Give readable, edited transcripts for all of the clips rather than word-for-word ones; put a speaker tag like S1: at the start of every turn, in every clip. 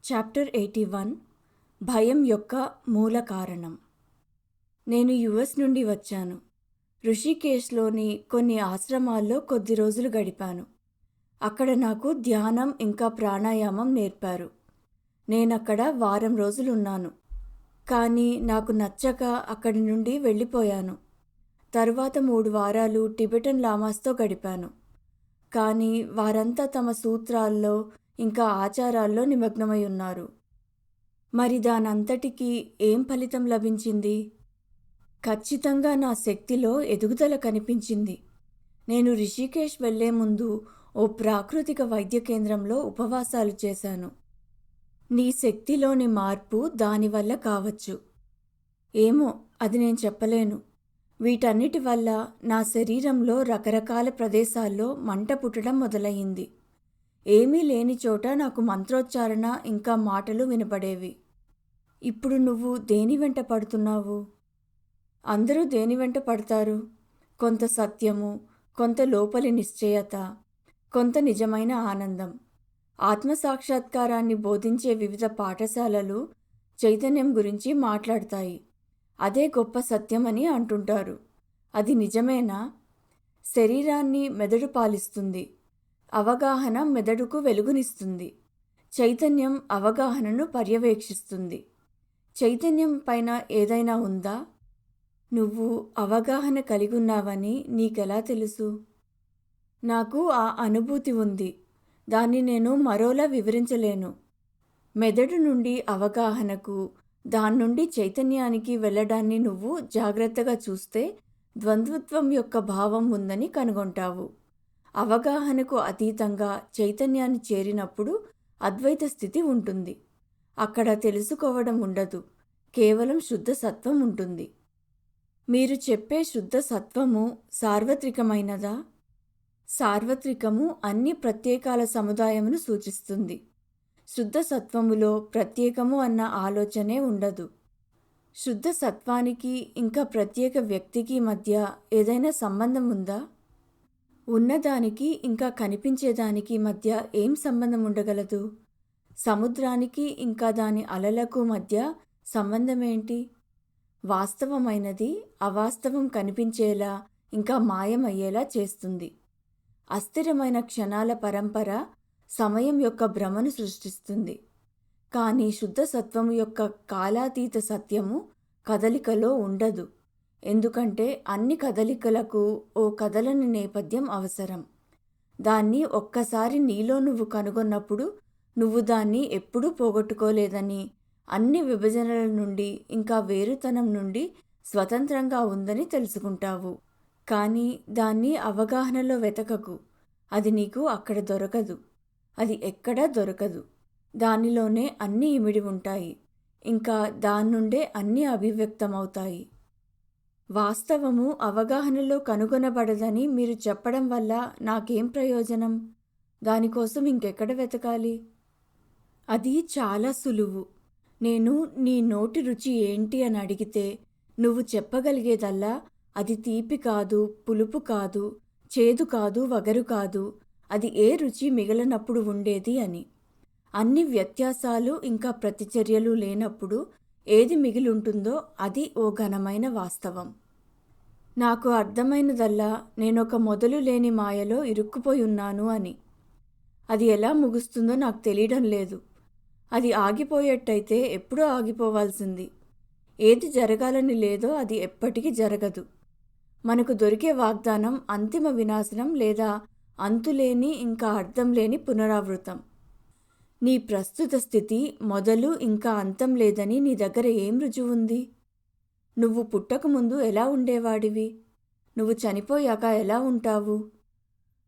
S1: Chapter 81 భయం యొక్క మూల కారణం. నేను యుఎస్ నుండి వచ్చాను. ఋషికేశ్లోని కొన్ని ఆశ్రమాల్లో కొద్ది రోజులు గడిపాను. అక్కడ నాకు ధ్యానం ఇంకా ప్రాణాయామం నేర్పారు. నేనక్కడ వారం రోజులున్నాను. కానీ నాకు నచ్చక అక్కడి నుండి వెళ్ళిపోయాను. తరువాత 3 వారాలు టిబెటన్ లామాస్తో గడిపాను. కానీ వారంతా తమ సూత్రాల్లో ఇంకా ఆచారాల్లో నిమగ్నమై ఉన్నారు. మరి దానంతటికీ ఏం ఫలితం లభించింది? ఖచ్చితంగా నా శక్తిలో ఎదుగుదల కనిపించింది. నేను రిషికేశ్ వెళ్లే ముందు ఓ ప్రాకృతిక వైద్య కేంద్రంలో ఉపవాసాలు చేశాను. నీ శక్తిలోని మార్పు దానివల్ల కావచ్చు. ఏమో, అది నేను చెప్పలేను. వీటన్నిటి వల్ల నా శరీరంలో రకరకాల ప్రదేశాల్లో మంట పుట్టడం మొదలయ్యింది. ఏమీ లేని చోట నాకు మంత్రోచ్చారణ ఇంకా మాటలు వినపడేవి. ఇప్పుడు నువ్వు దేని వెంట పడుతున్నావు? అందరూ దేని వెంట పడతారు? కొంత సత్యము, కొంత లోపలి నిశ్చయత, కొంత నిజమైన ఆనందం. ఆత్మసాక్షాత్కారాన్ని బోధించే వివిధ పాఠశాలలు చైతన్యం గురించి మాట్లాడతాయి. అదే గొప్ప సత్యమని అంటుంటారు. అది నిజమేనా? శరీరాన్ని మెదడు పాలిస్తుంది. అవగాహన మెదడుకు వెలుగునిస్తుంది. చైతన్యం అవగాహనను పర్యవేక్షిస్తుంది. చైతన్యం పైన ఏదైనా ఉందా? నువ్వు అవగాహన కలిగున్నావని నీకెలా తెలుసు? నాకు ఆ అనుభూతి ఉంది. దాన్ని నేను మరోలా వివరించలేను. మెదడు నుండి అవగాహనకు, దాన్నుండి చైతన్యానికి వెళ్ళడాన్ని నువ్వు జాగ్రత్తగా చూస్తే ద్వంద్వత్వం యొక్క భావం ఉందని కనుగొంటావు. అవగాహనకు అతీతంగా చైతన్యాన్ని చేరినప్పుడు అద్వైత స్థితి ఉంటుంది. అక్కడ తెలుసుకోవడం ఉండదు, కేవలం శుద్ధ సత్వం ఉంటుంది. మీరు చెప్పే శుద్ధ సత్వము సార్వత్రికమైనదా? సార్వత్రికము అన్ని ప్రత్యేకాల సముదాయమును సూచిస్తుంది. శుద్ధ సత్వములో ప్రత్యేకము అన్న ఆలోచనే ఉండదు. శుద్ధ సత్వానికి ఇంకా ప్రత్యేక వ్యక్తికి మధ్య ఏదైనా సంబంధం ఉందా? ఉన్నదానికి ఇంకా కనిపించేదానికి మధ్య ఏం సంబంధం ఉండగలదు? సముద్రానికి ఇంకా దాని అలలకు మధ్య సంబంధమేంటి? వాస్తవమైనది అవాస్తవం కనిపించేలా ఇంకా మాయమయ్యేలా చేస్తుంది. అస్థిరమైన క్షణాల పరంపర సమయం యొక్క భ్రమను సృష్టిస్తుంది. కానీ శుద్ధ సత్వము యొక్క కాలాతీత సత్యము కదలికలో ఉండదు. ఎందుకంటే అన్ని కదలికలకు ఓ కదలని నేపథ్యం అవసరం. దాన్ని ఒక్కసారి నీలో నువ్వు కనుగొన్నప్పుడు నువ్వు దాన్ని ఎప్పుడూ పోగొట్టుకోలేదని, అన్ని విభజనల నుండి ఇంకా వేరుతనం నుండి స్వతంత్రంగా ఉందని తెలుసుకుంటావు. కానీ దాన్ని అవగాహనలో వెతకకు. అది నీకు అక్కడ దొరకదు. అది ఎక్కడా దొరకదు. దానిలోనే అన్నీ ఇమిడి ఉంటాయి. ఇంకా దాన్నుండే అన్నీ అభివ్యక్తమవుతాయి. వాస్తవము అవగాహనలో కనుగొనబడదని మీరు చెప్పడం వల్ల నాకేం ప్రయోజనం? దానికోసం ఇంకెక్కడ వెతకాలి? అది చాలా సులువు. నేను నీ నోటి రుచి ఏంటి అని అడిగితే నువ్వు చెప్పగలిగేదల్లా అది తీపి కాదు, పులుపు కాదు, చేదు కాదు, వగరు కాదు, అది ఏ రుచి మిగలనప్పుడు ఉండేది అని. అన్ని వ్యత్యాసాలు ఇంకా ప్రతిచర్యలు లేనప్పుడు ఏది మిగిలుంటుందో అది ఓ ఘనమైన వాస్తవం. నాకు అర్థమైనదల్లా నేనొక మొదలు లేని మాయలో ఇరుక్కుపోయి ఉన్నాను అని. అది ఎలా ముగుస్తుందో నాకు తెలియడం లేదు. అది ఆగిపోయేట్టయితే ఎప్పుడూ ఆగిపోవాల్సింది. ఏది జరగాలని లేదో అది ఎప్పటికీ జరగదు. మనకు దొరికే వాగ్దానం అంతిమ వినాశనం లేదా అంతులేని ఇంకా అర్థం లేని పునరావృతం. నీ ప్రస్తుత స్థితి మొదలు ఇంకా అంతం లేదని నీ దగ్గర ఏం రుజువుంది? నువ్వు పుట్టకముందు ఎలా ఉండేవాడివి? నువ్వు చనిపోయాక ఎలా ఉంటావు?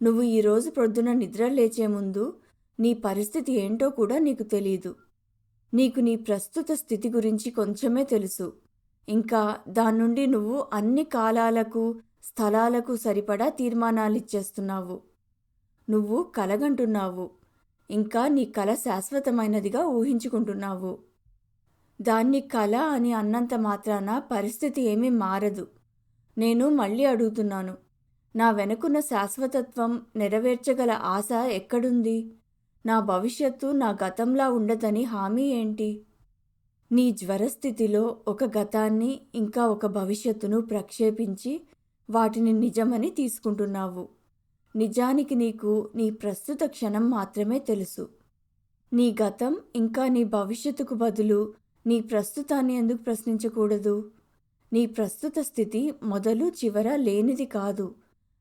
S1: నువ్వు ఈరోజు ప్రొద్దున నిద్ర లేచే ముందు నీ పరిస్థితి ఏంటో కూడా నీకు తెలీదు. నీకు నీ ప్రస్తుత స్థితి గురించి కొంచెమే తెలుసు. ఇంకా దాన్నుండి నువ్వు అన్ని కాలాలకు, స్థలాలకు సరిపడా తీర్మానాలిచ్చేస్తున్నావు. నువ్వు కలగంటున్నావు. ఇంకా నీ కల శాశ్వతమైనదిగా ఊహించుకుంటున్నావు. దాన్ని కల అని అన్నంత మాత్రాన పరిస్థితి ఏమీ మారదు. నేను మళ్ళీ అడుగుతున్నాను, నా వెనుకున్న శాశ్వతత్వం నెరవేర్చగల ఆశ ఎక్కడుంది? నా భవిష్యత్తు నా గతంలా ఉండదని హామీ ఏంటి? నీ జ్వరస్థితిలో ఒక గతాన్ని ఇంకా ఒక భవిష్యత్తును ప్రక్షేపించి వాటిని నిజమని తీసుకుంటున్నావు. నిజానికి నీకు నీ ప్రస్తుత క్షణం మాత్రమే తెలుసు. నీ గతం ఇంకా నీ భవిష్యత్తుకు బదులు నీ ప్రస్తుతాన్ని ఎందుకు ప్రశ్నించకూడదు? నీ ప్రస్తుత స్థితి మొదలు చివర లేనిది కాదు.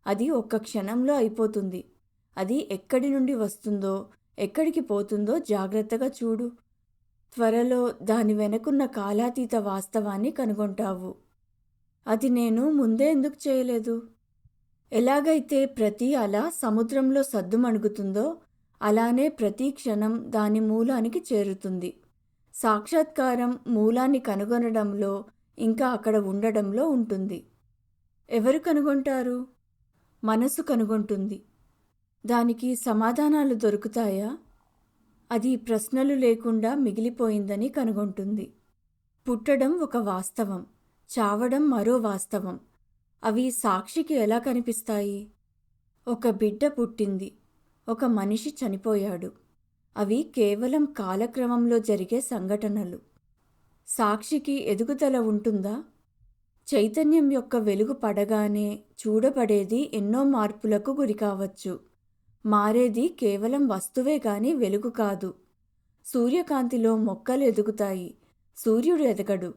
S1: అది ఒక్క క్షణంలో అయిపోతుంది. అది ఎక్కడి నుండి వస్తుందో, ఎక్కడికి పోతుందో జాగ్రత్తగా చూడు. త్వరలో దాని వెనకున్న కాలాతీత వాస్తవాన్ని కనుగొంటావు. అది నేను ముందే ఎందుకు చేయలేదు? ఎలాగైతే ప్రతి అల సముద్రంలో సద్దుమణుగుతుందో అలానే ప్రతి క్షణం దాని మూలానికి చేరుతుంది. సాక్షాత్కారం మూలాన్ని కనుగొనడంలో ఇంకా అక్కడ ఉండడంలో ఉంటుంది. ఎవరు కనుగొంటారు? మనసు కనుగొంటుంది. దానికి సమాధానాలు దొరుకుతాయా? అది ప్రశ్నలు లేకుండా మిగిలిపోయిందని కనుగొంటుంది. పుట్టడం ఒక వాస్తవం, చావడం మరో వాస్తవం. అవి సాక్షికి ఎలా కనిపిస్తాయి? ఒక బిడ్డ పుట్టింది, ఒక మనిషి చనిపోయాడు. అవి కేవలం కాలక్రమంలో జరిగే సంఘటనలు. సాక్షికి ఎదుగుదల ఉంటుందా? చైతన్యం యొక్క వెలుగు పడగానే చూడబడేది ఎన్నో మార్పులకు గురికావచ్చు. మారేది కేవలం వస్తువే గాని వెలుగు కాదు. సూర్యకాంతిలో మొక్కలు ఎదుగుతాయి, సూర్యుడు ఎదగడు.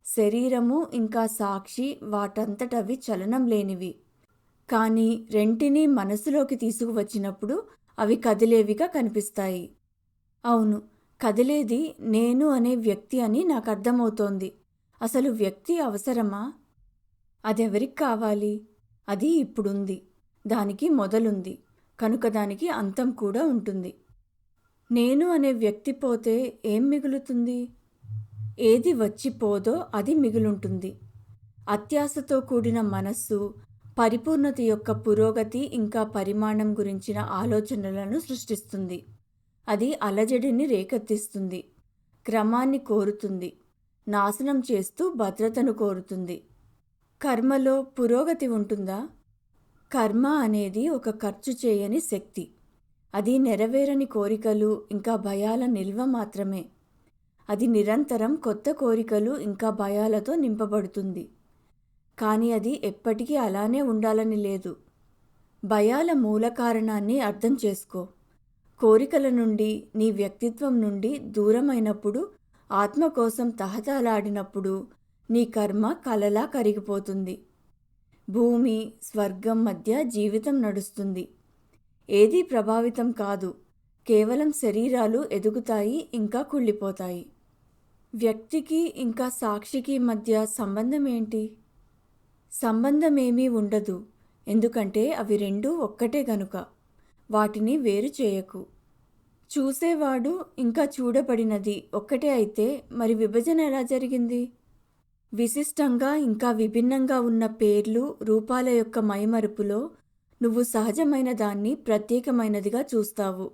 S1: శరీరము ఇంకా సాక్షి వాటంతటవి చలనం లేనివి. కానీ రెంటినీ మనసులోకి తీసుకువచ్చినప్పుడు అవి కదిలేవిగా కనిపిస్తాయి. అవును, కదిలేది నేను అనే వ్యక్తి అని నాకు అర్థమవుతోంది. అసలు వ్యక్తి అవసరమా? అదెవరికి కావాలి? అది ఇప్పుడుంది, దానికి మొదలుంది, కనుక దానికి అంతం కూడా ఉంటుంది. నేను అనే వ్యక్తి పోతే ఏం మిగులుతుంది? ఏది వచ్చిపోదో అది మిగులుంటుంది. అత్యాశతో కూడిన మనస్సు పరిపూర్ణత యొక్క పురోగతి ఇంకా పరిమాణం గురించిన ఆలోచనలను సృష్టిస్తుంది. అది అలజడిని రేకెత్తిస్తుంది, క్రమాన్ని కోరుతుంది, నాశనం చేస్తూ భద్రతను కోరుతుంది. కర్మలో పురోగతి ఉంటుందా? కర్మ అనేది ఒక ఖర్చు చేయని శక్తి. అది నెరవేరని కోరికలు ఇంకా భయాల నిల్వ మాత్రమే. అది నిరంతరం కొత్త కోరికలు ఇంకా భయాలతో నింపబడుతుంది. కానీ అది ఎప్పటికీ అలానే ఉండాలని లేదు. భయాల మూల కారణాన్ని అర్థం చేసుకో. కోరికల నుండి, నీ వ్యక్తిత్వం నుండి దూరమైనప్పుడు, ఆత్మ కోసం తహతలాడినప్పుడు నీ కర్మ కలలా కరిగిపోతుంది. భూమి, స్వర్గం మధ్య జీవితం నడుస్తుంది. ఏదీ ప్రభావితం కాదు. కేవలం శరీరాలు ఎదుగుతాయి ఇంకా కుళ్ళిపోతాయి. వ్యక్తికి ఇంకా సాక్షికి మధ్య సంబంధం ఏంటి? సంబంధమేమీ ఉండదు. ఎందుకంటే అవి రెండూ ఒక్కటే గనుక. వాటిని వేరు చేయకు. చూసేవాడు ఇంకా చూడబడినది ఒక్కటే అయితే మరి విభజన ఎలా జరిగింది? విశిష్టంగా ఇంకా విభిన్నంగా ఉన్న పేర్లు, రూపాల యొక్క మైమరుపులో నువ్వు సహజమైన దాన్ని ప్రత్యేకమైనదిగా చూస్తావు.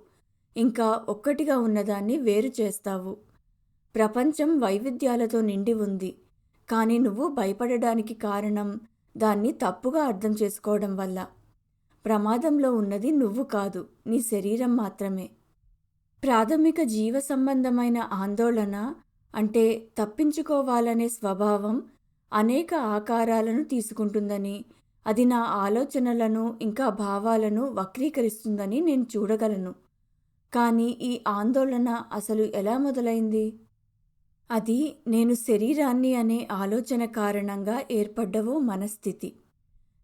S1: ఇంకా ఒక్కటిగా ఉన్నదాన్ని వేరు చేస్తావు. ప్రపంచం వైవిధ్యాలతో నిండి ఉంది. కానీ నువ్వు భయపడడానికి కారణం దాన్ని తప్పుగా అర్థం చేసుకోవడం వల్ల. ప్రమాదంలో ఉన్నది నువ్వు కాదు, నీ శరీరం మాత్రమే. ప్రాథమిక జీవ సంబంధమైన ఆందోళన అంటే తప్పించుకోవాలనే స్వభావం అనేక ఆకారాలను తీసుకుంటుందని, అది నా ఆలోచనలను ఇంకా భావాలను వక్రీకరిస్తుందని నేను చూడగలను. కానీ ఈ ఆందోళన అసలు ఎలా మొదలైంది? అది నేను శరీరాన్ని అనే ఆలోచన కారణంగా ఏర్పడ్డవో మనస్థితి.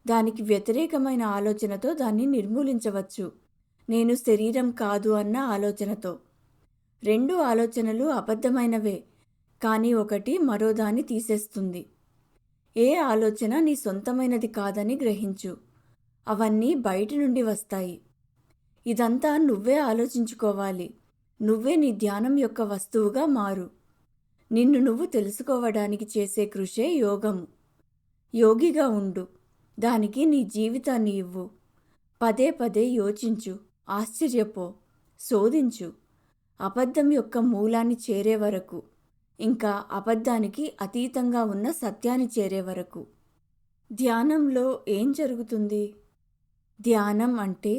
S1: దానికి వ్యతిరేకమైన ఆలోచనతో దాన్ని నిర్మూలించవచ్చు. నేను శరీరం కాదు అన్న ఆలోచనతో. రెండు ఆలోచనలు అబద్ధమైనవే, కానీ ఒకటి మరోదాన్ని తీసేస్తుంది. ఏ ఆలోచన నీ సొంతమైనది కాదని గ్రహించు. అవన్నీ బయటి నుండి వస్తాయి. ఇదంతా నువ్వే ఆలోచించుకోవాలి. నువ్వే నీ ధ్యానం యొక్క వస్తువుగా మారు. నిన్ను నువ్వు తెలుసుకోవడానికి చేసే కృషే యోగము. యోగిగా ఉండు. దానికి నీ జీవితాన్ని ఇవ్వు. పదే పదే యోచించు, ఆశ్చర్యపో, శోధించు. అబద్ధం యొక్క మూలాన్ని చేరే వరకు, ఇంకా అబద్ధానికి అతీతంగా ఉన్న సత్యాన్ని చేరే వరకు. ధ్యానంలో ఏం జరుగుతుంది? ధ్యానం అంటే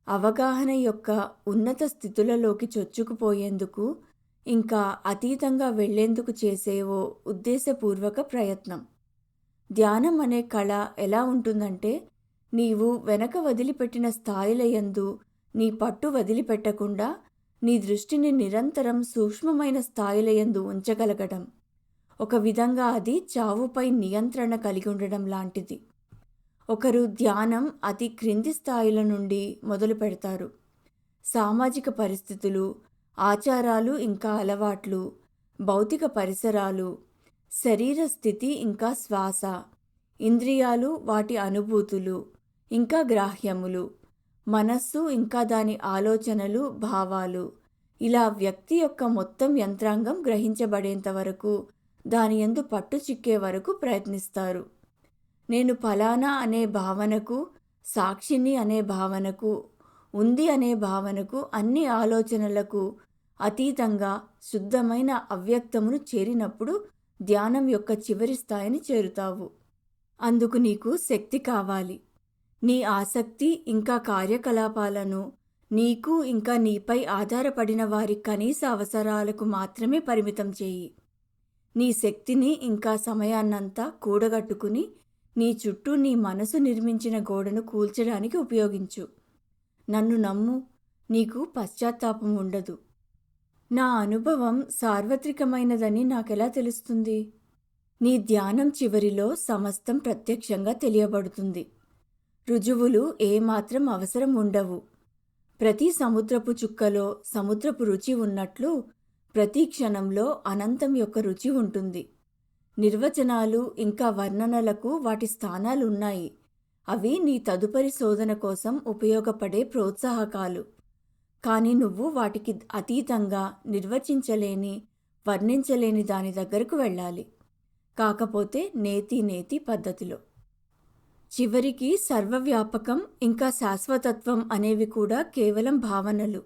S1: అవగాహన యొక్క ఉన్నత స్థితులలోకి చొచ్చుకుపోయేందుకు, ఇంకా అతీతంగా వెళ్ళేందుకు చేసే ఓ ఉద్దేశపూర్వక ప్రయత్నం. ధ్యానం అనే కళ ఎలా ఉంటుందంటే, నీవు వెనక వదిలిపెట్టిన స్థాయిల యందు నీ పట్టు వదిలిపెట్టకుండా, నీ దృష్టిని నిరంతరం సూక్ష్మమైన స్థాయిల యందు ఉంచగలగడం. ఒక విధంగా అది చావుపై నియంత్రణ కలిగి ఉండడం లాంటిది. ఒకరు ధ్యానం అతి క్రింది స్థాయిల నుండి మొదలు పెడతారు. సామాజిక పరిస్థితులు, ఆచారాలు ఇంకా అలవాట్లు, భౌతిక పరిసరాలు, శరీర స్థితి ఇంకా శ్వాస, ఇంద్రియాలు వాటి అనుభూతులు ఇంకా గ్రాహ్యములు, మనస్సు ఇంకా దాని ఆలోచనలు, భావాలు, ఇలా వ్యక్తి యొక్క మొత్తం యంత్రాంగం గ్రహించబడేంత వరకు, దాని యందు పట్టు చిక్కే వరకు ప్రయత్నిస్తారు. నేను ఫలానా అనే భావనకు, సాక్షిని అనే భావనకు, ఉంది అనే భావనకు, అన్ని ఆలోచనలకు అతీతంగా శుద్ధమైన అవ్యక్తమును చేరినప్పుడు ధ్యానం యొక్క చివరి స్థాయిని చేరుతావు. అందుకు నీకు శక్తి కావాలి. నీ ఆసక్తి ఇంకా కార్యకలాపాలను నీకు ఇంకా నీపై ఆధారపడిన వారి కనీస అవసరాలకు మాత్రమే పరిమితం చేయి. నీ శక్తిని ఇంకా సమయాన్నంతా కూడగట్టుకుని నీ చుట్టూ నీ మనసు నిర్మించిన గోడను కూల్చడానికి ఉపయోగించు. నన్ను నమ్ము, నీకు పశ్చాత్తాపం ఉండదు. నా అనుభవం సార్వత్రికమైనదని నాకెలా తెలుస్తుంది? నీ ధ్యానం చివరిలో సమస్తం ప్రత్యక్షంగా తెలియబడుతుంది. రుజువులు ఏమాత్రం అవసరం ఉండవు. ప్రతి సముద్రపు చుక్కలో సముద్రపు రుచి ఉన్నట్లు ప్రతి క్షణంలో అనంతం యొక్క రుచి ఉంటుంది. నిర్వచనాలు ఇంకా వర్ణనలకు వాటి స్థానాలున్నాయి. అవి నీ తదుపరి శోధన కోసం ఉపయోగపడే ప్రోత్సాహకాలు. కానీ నువ్వు వాటికి అతీతంగా నిర్వచించలేని, వర్ణించలేని దాని దగ్గరకు వెళ్ళాలి. కాకపోతే నేతి పద్ధతిలో. చివరికి సర్వవ్యాపకం ఇంకా శాశ్వతత్వం అనేవి కూడా కేవలం భావనలు.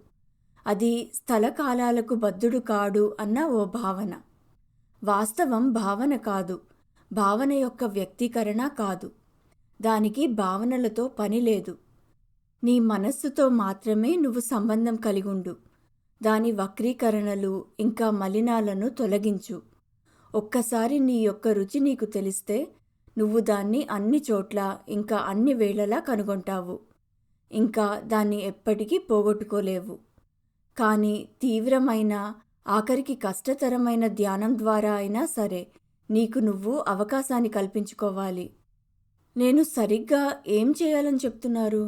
S1: అది స్థలకాలాలకు బద్ధుడు కాడు అన్న ఓ భావన. వాస్తవం భావన కాదు, భావన యొక్క వ్యక్తీకరణ కాదు. దానికి భావనలతో పని లేదు. నీ మనస్సుతో మాత్రమే నువ్వు సంబంధం కలిగుండు. దాని వక్రీకరణలు ఇంకా మలినాలను తొలగించు. ఒక్కసారి నీ యొక్క రుచి నీకు తెలిస్తే నువ్వు దాన్ని అన్ని చోట్ల ఇంకా అన్ని వేళలా కనుగొంటావు. ఇంకా దాన్ని ఎప్పటికీ పోగొట్టుకోలేవు. కానీ తీవ్రమైన, ఆఖరికి కష్టతరమైన ధ్యానం ద్వారా అయినా సరే నీకు నువ్వు అవకాశాన్ని కల్పించుకోవాలి. నేను సరిగ్గా ఏం చేయాలని చెప్తున్నారు?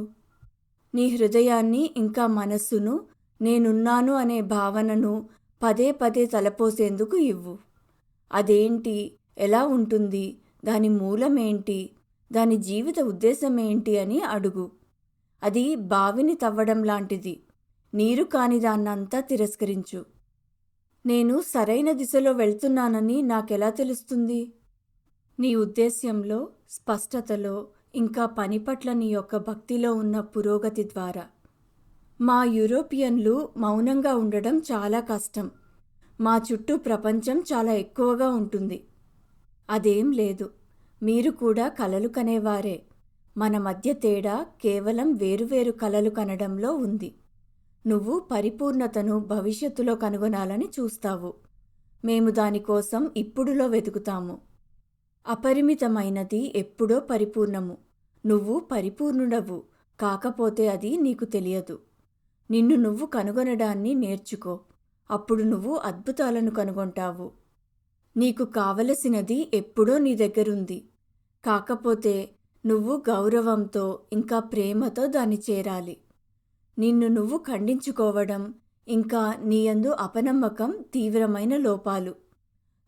S1: నీ హృదయాన్ని ఇంకా మనస్సును నేనున్నాను అనే భావనను పదే పదే తలపోసేందుకు ఇవ్వు. అదేంటి, ఎలా ఉంటుంది, దాని మూలమేంటి, దాని జీవిత ఉద్దేశమేంటి అని అడుగు. అది బావిని తవ్వడం లాంటిది. నీరు కాని దాన్నంతా తిరస్కరించు. నేను సరైన దిశలో వెళ్తున్నానని నాకెలా తెలుస్తుంది? నీ ఉద్దేశ్యంలో, స్పష్టతలో, ఇంకా పని పట్ల నీ యొక్క భక్తిలో ఉన్న పురోగతి ద్వారా. మా యూరోపియన్లు మౌనంగా ఉండడం చాలా కష్టం. మా చుట్టూ ప్రపంచం చాలా ఎక్కువగా ఉంటుంది. అదేం లేదు, మీరు కూడా కలలు కనేవారే. మన మధ్య తేడా కేవలం వేరువేరు కలలు కనడంలో ఉంది. నువ్వు పరిపూర్ణతను భవిష్యత్తులో కనుగొనాలని చూస్తావు. మేము దానికోసం ఇప్పుడులో వెతుకుతాము. అపరిమితమైనది ఎప్పుడో పరిపూర్ణము. నువ్వు పరిపూర్ణుడవు, కాకపోతే అది నీకు తెలియదు. నిన్ను నువ్వు కనుగొనడాన్ని నేర్చుకో. అప్పుడు నువ్వు అద్భుతాలను కనుగొంటావు. నీకు కావలసినది ఎప్పుడో నీ దగ్గరుంది. కాకపోతే నువ్వు గౌరవంతో ఇంకా ప్రేమతో దాన్ని చేరాలి. నిన్ను నువ్వు ఖండించుకోవడం ఇంకా నీయందు అపనమ్మకం తీవ్రమైన లోపాలు.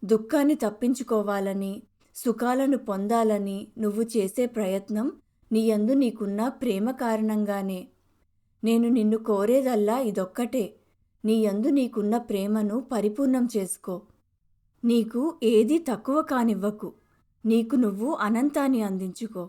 S1: దుఃఖాన్ని తప్పించుకోవాలని, సుఖాలను పొందాలని నువ్వు చేసే ప్రయత్నం నీయందు నీకున్న ప్రేమ కారణంగానే. నేను నిన్ను కోరేదల్లా ఇదొక్కటే, నీయందు నీకున్న ప్రేమను పరిపూర్ణం చేసుకో. నీకు ఏదీ తక్కువ కానివ్వకు. నీకు నువ్వు అనంతాన్ని అందించుకో.